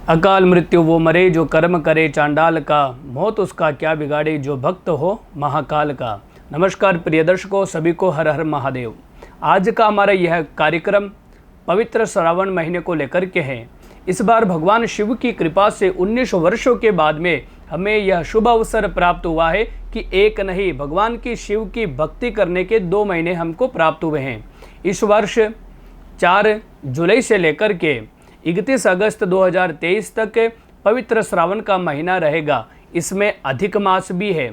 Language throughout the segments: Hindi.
अकाल मृत्यु वो मरे जो कर्म करे चांडाल का, मौत उसका क्या बिगाड़े जो भक्त हो महाकाल का। नमस्कार प्रिय दर्शकों, सभी को हर हर महादेव। आज का हमारा यह कार्यक्रम पवित्र श्रावण महीने को लेकर के है। इस बार भगवान शिव की कृपा से 19 वर्षों के बाद में हमें यह शुभ अवसर प्राप्त हुआ है कि एक नहीं, भगवान की शिव की भक्ति करने के 2 महीने हमको प्राप्त हुए हैं। इस वर्ष 4 जुलाई से लेकर के 31 अगस्त 2023 तक पवित्र श्रावण का महीना रहेगा। इसमें अधिक मास भी है,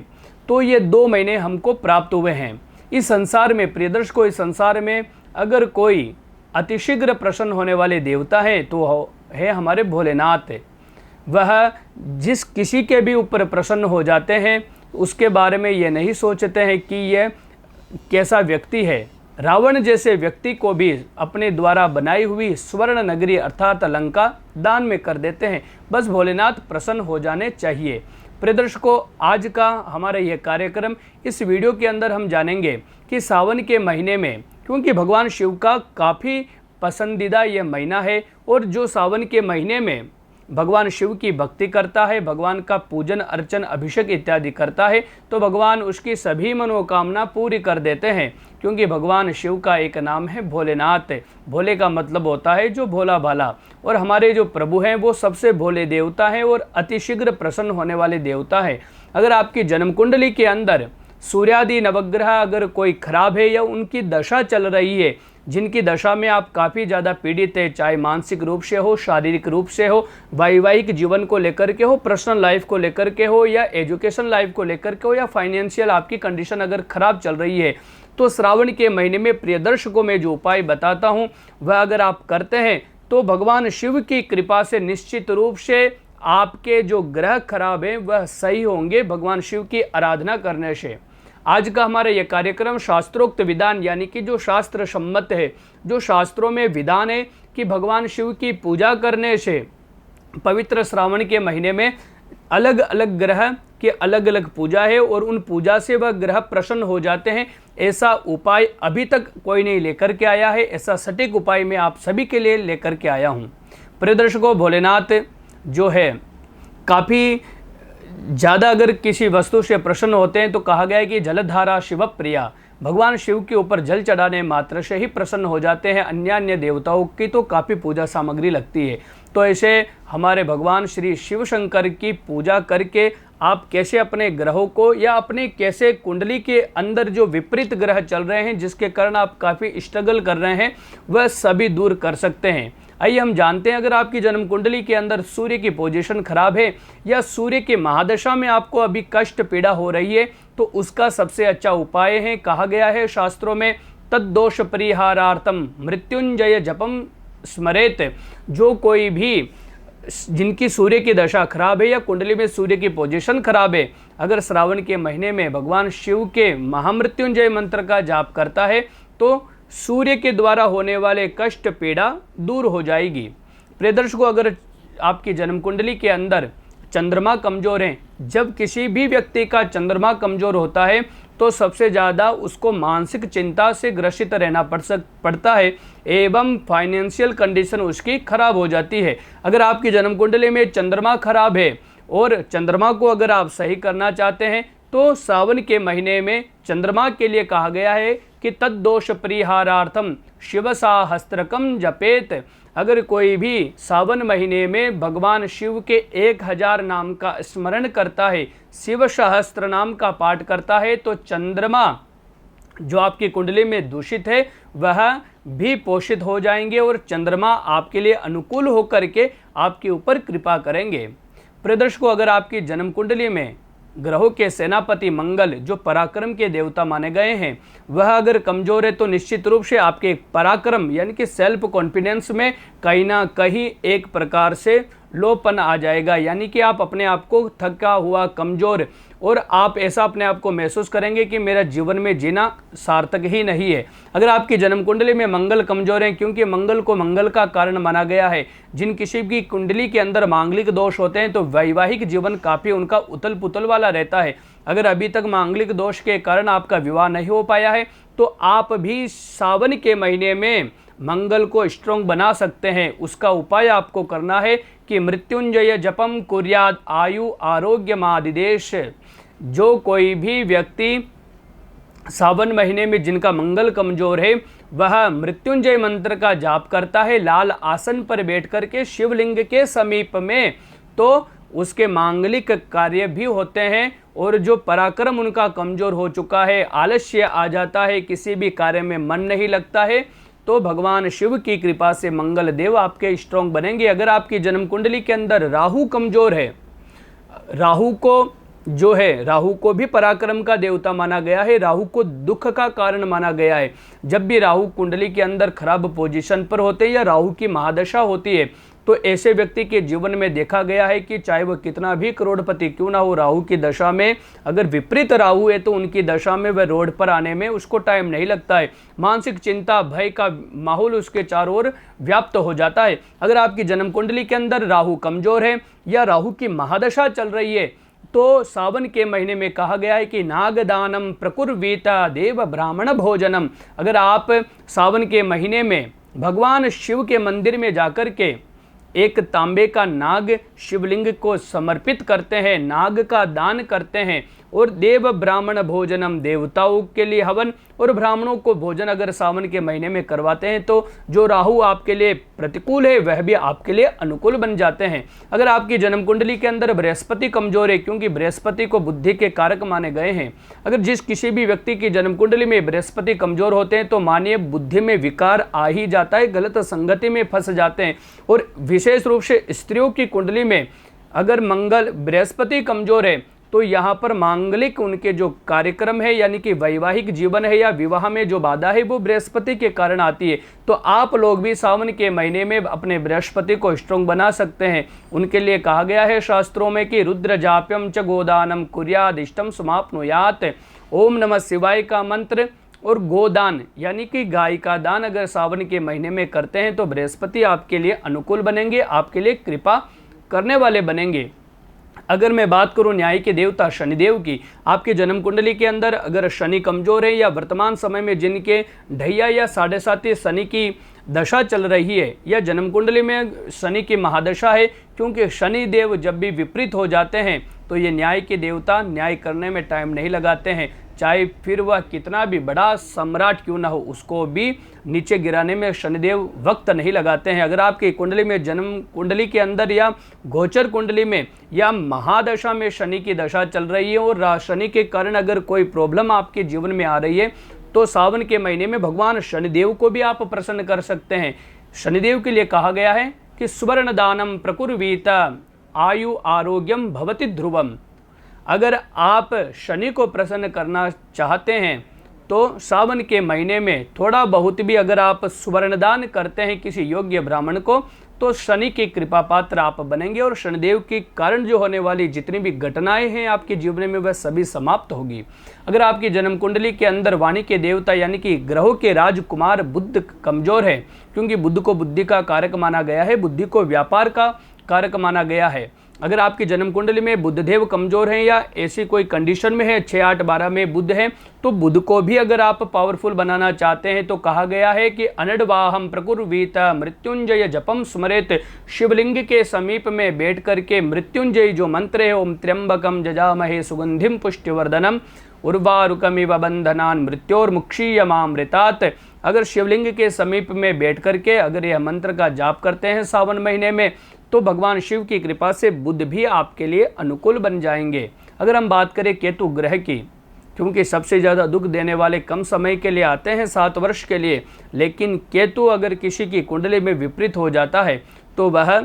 तो ये 2 महीने हमको प्राप्त हुए हैं। इस संसार में प्रिय दर्शकों, इस संसार में अगर कोई अतिशीघ्र प्रसन्न होने वाले देवता है तो है हमारे भोलेनाथ। वह जिस किसी के भी ऊपर प्रसन्न हो जाते हैं, उसके बारे में ये नहीं सोचते हैं कि यह कैसा व्यक्ति है। रावण जैसे व्यक्ति को भी अपने द्वारा बनाई हुई स्वर्ण नगरी अर्थात लंका दान में कर देते हैं। बस भोलेनाथ प्रसन्न हो जाने चाहिए। प्रिय दर्शकों, आज का हमारा यह कार्यक्रम, इस वीडियो के अंदर हम जानेंगे कि सावन के महीने में, क्योंकि भगवान शिव का काफ़ी पसंदीदा यह महीना है, और जो सावन के महीने में भगवान शिव की भक्ति करता है, भगवान का पूजन अर्चन अभिषेक इत्यादि करता है, तो भगवान उसकी सभी मनोकामना पूरी कर देते हैं। क्योंकि भगवान शिव का एक नाम है भोलेनाथ। भोले का मतलब होता है जो भोला भाला, और हमारे जो प्रभु हैं वो सबसे भोले देवता हैं और अतिशीघ्र प्रसन्न होने वाले देवता है। अगर आपकी जन्म कुंडली के अंदर सूर्यादि नवग्रह अगर कोई खराब है या उनकी दशा चल रही है, जिनकी दशा में आप काफ़ी ज़्यादा पीड़ित है, चाहे मानसिक रूप से हो, शारीरिक रूप से हो, वैवाहिक जीवन को लेकर के हो, पर्सनल लाइफ को लेकर के हो, या एजुकेशन लाइफ को लेकर के हो, या फाइनेंशियल आपकी कंडीशन अगर खराब चल रही है, तो श्रावण के महीने में प्रिय दर्शकों में जो उपाय बताता हूँ वह अगर आप करते हैं तो भगवान शिव की कृपा से निश्चित रूप से आपके जो ग्रह खराब हैं वह सही होंगे भगवान शिव की आराधना करने से। आज का हमारा यह कार्यक्रम शास्त्रोक्त विधान, यानी कि जो शास्त्र सम्मत है, जो शास्त्रों में विधान है कि भगवान शिव की पूजा करने से पवित्र श्रावण के महीने में अलग अलग ग्रह की अलग अलग पूजा है और उन पूजा से वह ग्रह प्रसन्न हो जाते हैं। ऐसा उपाय अभी तक कोई नहीं लेकर के आया है, ऐसा सटीक उपाय मैं आप सभी के लिए लेकर के आया हूँ। प्रिय दर्शकों, भोलेनाथ जो है काफ़ी ज़्यादा अगर किसी वस्तु से प्रसन्न होते हैं तो कहा गया है कि जलधारा शिव प्रिया, भगवान शिव के ऊपर जल चढ़ाने मात्र से ही प्रसन्न हो जाते हैं। अन्य अन्य देवताओं की तो काफ़ी पूजा सामग्री लगती है। तो ऐसे हमारे भगवान श्री शिव शंकर की पूजा करके आप कैसे अपने ग्रहों को, या अपने कैसे कुंडली के अंदर जो विपरीत ग्रह चल रहे हैं जिसके कारण आप काफ़ी स्ट्रगल कर रहे हैं, वह सभी दूर कर सकते हैं। आइए हम जानते हैं, अगर आपकी जन्म कुंडली के अंदर सूर्य की पोजीशन खराब है या सूर्य के महादशा में आपको अभी कष्ट पीड़ा हो रही है, तो उसका सबसे अच्छा उपाय है, कहा गया है शास्त्रों में, तद्दोष परिहारार्थम मृत्युंजय जपम स्मरेत। जो कोई भी जिनकी सूर्य की दशा खराब है या कुंडली में सूर्य की पोजीशन खराब है, अगर श्रावण के महीने में भगवान शिव के महामृत्युंजय मंत्र का जाप करता है तो सूर्य के द्वारा होने वाले कष्ट पीड़ा दूर हो जाएगी। प्रिय दर्शकों, अगर आपकी जन्म कुंडली के अंदर चंद्रमा कमजोर है, जब किसी भी व्यक्ति का चंद्रमा कमजोर होता है तो सबसे ज़्यादा उसको मानसिक चिंता से ग्रसित रहना पड़ता है एवं फाइनेंशियल कंडीशन उसकी खराब हो जाती है। अगर आपकी जन्म कुंडली में चंद्रमा खराब है और चंद्रमा को अगर आप सही करना चाहते हैं तो सावन के महीने में चंद्रमा के लिए कहा गया है कि तद्दोष परिहारार्थम शिव सहस्त्रकम जपेत। अगर कोई भी सावन महीने में भगवान शिव के 1000 नाम का स्मरण करता है, शिव सहस्त्र नाम का पाठ करता है, तो चंद्रमा जो आपकी कुंडली में दूषित है वह भी पोषित हो जाएंगे और चंद्रमा आपके लिए अनुकूल होकर के आपके ऊपर कृपा करेंगे। प्रिय दर्शकों, अगर आपकी जन्म कुंडली में ग्रहों के सेनापति मंगल जो पराक्रम के देवता माने गए हैं वह अगर कमजोर है तो निश्चित रूप से आपके पराक्रम यानी कि सेल्फ कॉन्फिडेंस में कहीं ना कहीं एक प्रकार से लोपन आ जाएगा, यानी कि आप अपने आप को थका हुआ, कमज़ोर, और आप ऐसा अपने आप को महसूस करेंगे कि मेरा जीवन में जीना सार्थक ही नहीं है। अगर आपकी जन्म कुंडली में मंगल कमज़ोर है, क्योंकि मंगल को मंगल का कारण माना गया है, जिन किसी की कुंडली के अंदर मांगलिक दोष होते हैं तो वैवाहिक जीवन काफ़ी उनका उथल पुथल वाला रहता है। अगर अभी तक मांगलिक दोष के कारण आपका विवाह नहीं हो पाया है तो आप भी सावन के महीने में मंगल को स्ट्रॉन्ग बना सकते हैं, उसका उपाय आपको करना है कि मृत्युंजय जपम कुर्याद आयु आरोग्य मादिदेश। जो कोई भी व्यक्ति सावन महीने में जिनका मंगल कमजोर है वह मृत्युंजय मंत्र का जाप करता है लाल आसन पर बैठ करके शिवलिंग के समीप में, तो उसके मांगलिक कार्य भी होते हैं। और जो पराक्रम उनका कमजोर हो चुका है, आलस्य आ जाता है, किसी भी कार्य में मन नहीं लगता है, तो भगवान शिव की कृपा से मंगल देव आपके स्ट्रॉन्ग बनेंगे। अगर आपकी जन्म कुंडली के अंदर राहु कमजोर है, राहु को जो है, राहु को भी पराक्रम का देवता माना गया है, राहु को दुख का कारण माना गया है। जब भी राहु कुंडली के अंदर खराब पोजीशन पर होते हैं या राहु की महादशा होती है, तो ऐसे व्यक्ति के जीवन में देखा गया है कि चाहे वह कितना भी करोड़पति क्यों ना हो, राहु की दशा में अगर विपरीत राहु है तो उनकी दशा में वह रोड पर आने में उसको टाइम नहीं लगता है। मानसिक चिंता भय का माहौल उसके चारों ओर व्याप्त हो जाता है। अगर आपकी जन्म कुंडली के अंदर राहु कमजोर है या राहु की महादशा चल रही है, तो सावन के महीने में कहा गया है कि नागदानम प्रकुर्वीता देव ब्राह्मण भोजनम। अगर आप सावन के महीने में भगवान शिव के मंदिर में जाकर के एक तांबे का नाग शिवलिंग को समर्पित करते हैं, नाग का दान करते हैं, और देव ब्राह्मण भोजनम, देवताओं के लिए हवन और ब्राह्मणों को भोजन अगर सावन के महीने में करवाते हैं, तो जो राहु आपके लिए प्रतिकूल है वह भी आपके लिए अनुकूल बन जाते हैं। अगर आपकी जन्म कुंडली के अंदर बृहस्पति कमजोर है, क्योंकि बृहस्पति को बुद्धि के कारक माने गए हैं, अगर जिस किसी भी व्यक्ति की जन्म कुंडली में बृहस्पति कमजोर होते हैं तो मानिए बुद्धि में विकार आ ही जाता है, गलत संगति में फंस जाते हैं। और विशेष रूप से स्त्रियों की कुंडली में अगर मंगल बृहस्पति कमजोर है तो यहाँ पर मांगलिक उनके जो कार्यक्रम है यानी कि वैवाहिक जीवन है या विवाह में जो बाधा है वो बृहस्पति के कारण आती है। तो आप लोग भी सावन के महीने में अपने बृहस्पति को स्ट्रॉन्ग बना सकते हैं। उनके लिए कहा गया है शास्त्रों में कि रुद्र जाप्यम च गोदानम कुर्यादिष्टम समाप्नुयात। ओम नमः शिवाय का मंत्र और गोदान यानी कि गाय का दान अगर सावन के महीने में करते हैं तो बृहस्पति आपके लिए अनुकूल बनेंगे, आपके लिए कृपा करने वाले बनेंगे। अगर मैं बात करूं न्याय के देवता शनिदेव की, आपके जन्म कुंडली के अंदर अगर शनि कमजोर है या वर्तमान समय में जिनके ढैया या 7.5 शनि की दशा चल रही है या जन्म कुंडली में शनि की महादशा है, क्योंकि शनि देव जब भी विपरीत हो जाते हैं तो ये न्याय के देवता न्याय करने में टाइम नहीं लगाते हैं, चाहे फिर वह कितना भी बड़ा सम्राट क्यों ना हो, उसको भी नीचे गिराने में शनिदेव वक्त नहीं लगाते हैं। अगर आपकी कुंडली में जन्म कुंडली के अंदर या गोचर कुंडली में या महादशा में शनि की दशा चल रही है और शनि के कारण अगर कोई प्रॉब्लम आपके जीवन में आ रही है, तो सावन के महीने में भगवान शनिदेव को भी आप प्रसन्न कर सकते हैं। शनिदेव के लिए कहा गया है कि सुवर्ण दानम प्रकुर्वीत आयु आरोग्यम भवति ध्रुवम। अगर आप शनि को प्रसन्न करना चाहते हैं तो सावन के महीने में थोड़ा बहुत भी अगर आप सुवर्णदान करते हैं किसी योग्य ब्राह्मण को, तो शनि की कृपा पात्र आप बनेंगे और शनिदेव के कारण जो होने वाली जितनी भी घटनाएं हैं आपके जीवन में वह सभी समाप्त होगी। अगर आपकी जन्म कुंडली के अंदर वाणी के देवता यानी कि ग्रहों के राजकुमार बुध कमजोर है, क्योंकि बुध को बुद्धि का कारक माना गया है, बुद्धि को व्यापार का कारक माना गया है। अगर आपकी जन्म कुंडली में बुधदेव कमजोर हैं या ऐसी कोई कंडीशन में है 6, 8, 12 में बुध है, तो बुध को भी अगर आप पावरफुल बनाना चाहते हैं तो कहा गया है कि अनडवाहम प्रकुर्वीत मृत्युंजय जपम स्मरेत। शिवलिंग के समीप में बैठ करके मृत्युंजय जो मंत्र है, ओम त्र्यंबकम जजामहे सुगंधिम पुष्टिवर्धनम उर्वारुकमिव बंधनान मृत्योर्मुक्षीयमामृतात्। अगर शिवलिंग के समीप में बैठ करके अगर यह मंत्र का जाप करते हैं सावन महीने में, तो भगवान शिव की कृपा से बुध भी आपके लिए अनुकूल बन जाएंगे। अगर हम बात करें केतु ग्रह की, क्योंकि सबसे ज़्यादा दुख देने वाले कम समय के लिए आते हैं 7 वर्ष के लिए, लेकिन केतु अगर किसी की कुंडली में विपरीत हो जाता है तो वह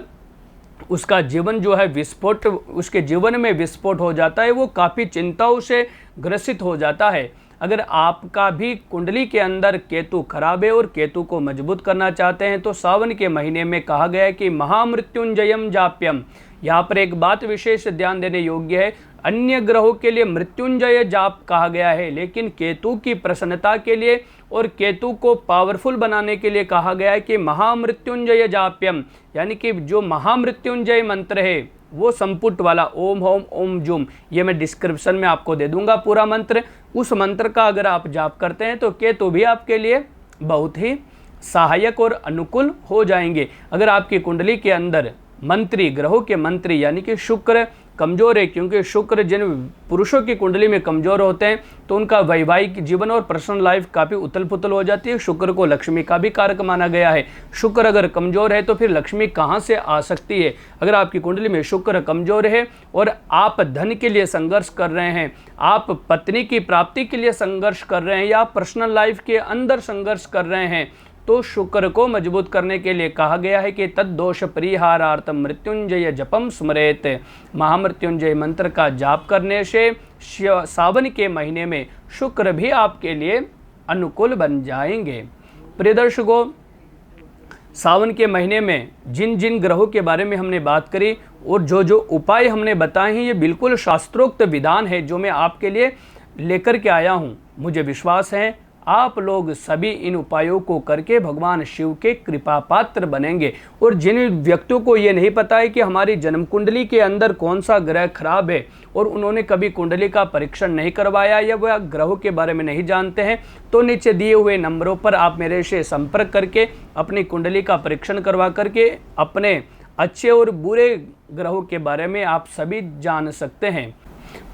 उसका जीवन जो है विस्फोट, उसके जीवन में विस्फोट हो जाता है, वो काफ़ी चिंताओं से ग्रसित हो जाता है। अगर आपका भी कुंडली के अंदर केतु खराब है और केतु को मजबूत करना चाहते हैं तो सावन के महीने में कहा गया है कि महामृत्युंजयम जाप्यम। यहाँ पर एक बात विशेष ध्यान देने योग्य है, अन्य ग्रहों के लिए मृत्युंजय जाप कहा गया है, लेकिन केतु की प्रसन्नता के लिए और केतु को पावरफुल बनाने के लिए कहा गया है कि महामृत्युंजय जाप्यम, यानी कि जो महामृत्युंजय मंत्र है वो संपुट वाला ओम होम ओम जूम, ये मैं डिस्क्रिप्शन में आपको दे दूंगा पूरा मंत्र। उस मंत्र का अगर आप जाप करते हैं तो केतु भी आपके लिए बहुत ही सहायक और अनुकूल हो जाएंगे। अगर आपकी कुंडली के अंदर मंत्री, ग्रहों के मंत्री यानी कि शुक्र कमजोर है, क्योंकि शुक्र जिन पुरुषों की कुंडली में कमजोर होते हैं तो उनका वैवाहिक जीवन और पर्सनल लाइफ काफ़ी उथल पुथल हो जाती है। शुक्र को लक्ष्मी का भी कारक माना गया है। शुक्र अगर कमजोर है तो फिर लक्ष्मी कहाँ से आ सकती है। अगर आपकी कुंडली में शुक्र कमजोर है और आप धन के लिए संघर्ष कर रहे हैं, आप पत्नी की प्राप्ति के लिए संघर्ष कर रहे हैं, या आप पर्सनल लाइफ के अंदर संघर्ष कर रहे हैं, तो शुक्र को मजबूत करने के लिए कहा गया है कि तद्दोष परिहारार्थम मृत्युंजय जपम स्मरेत। महामृत्युंजय मंत्र का जाप करने से सावन के महीने में शुक्र भी आपके लिए अनुकूल बन जाएंगे। प्रिय दर्शकों, सावन के महीने में जिन जिन ग्रहों के बारे में हमने बात करी और जो जो उपाय हमने बताए हैं, ये बिल्कुल शास्त्रोक्त विधान है जो मैं आपके लिए लेकर के आया हूँ। मुझे विश्वास है आप लोग सभी इन उपायों को करके भगवान शिव के कृपा पात्र बनेंगे। और जिन व्यक्तियों को ये नहीं पता है कि हमारी जन्म कुंडली के अंदर कौन सा ग्रह खराब है और उन्होंने कभी कुंडली का परीक्षण नहीं करवाया या वह ग्रहों के बारे में नहीं जानते हैं, तो नीचे दिए हुए नंबरों पर आप मेरे से संपर्क करके अपनी कुंडली का परीक्षण करवा करके अपने अच्छे और बुरे ग्रहों के बारे में आप सभी जान सकते हैं।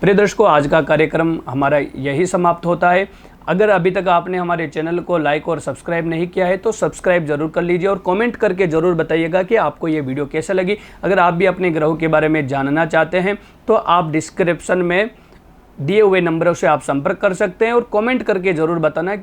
प्रिय दर्शकों, आज का कार्यक्रम हमारा यही समाप्त होता है। अगर अभी तक आपने हमारे चैनल को लाइक और सब्सक्राइब नहीं किया है तो सब्सक्राइब जरूर कर लीजिए और कमेंट करके ज़रूर बताइएगा कि आपको ये वीडियो कैसे लगी। अगर आप भी अपने ग्रहों के बारे में जानना चाहते हैं तो आप डिस्क्रिप्शन में दिए हुए नंबरों से आप संपर्क कर सकते हैं और कमेंट करके ज़रूर बताना कि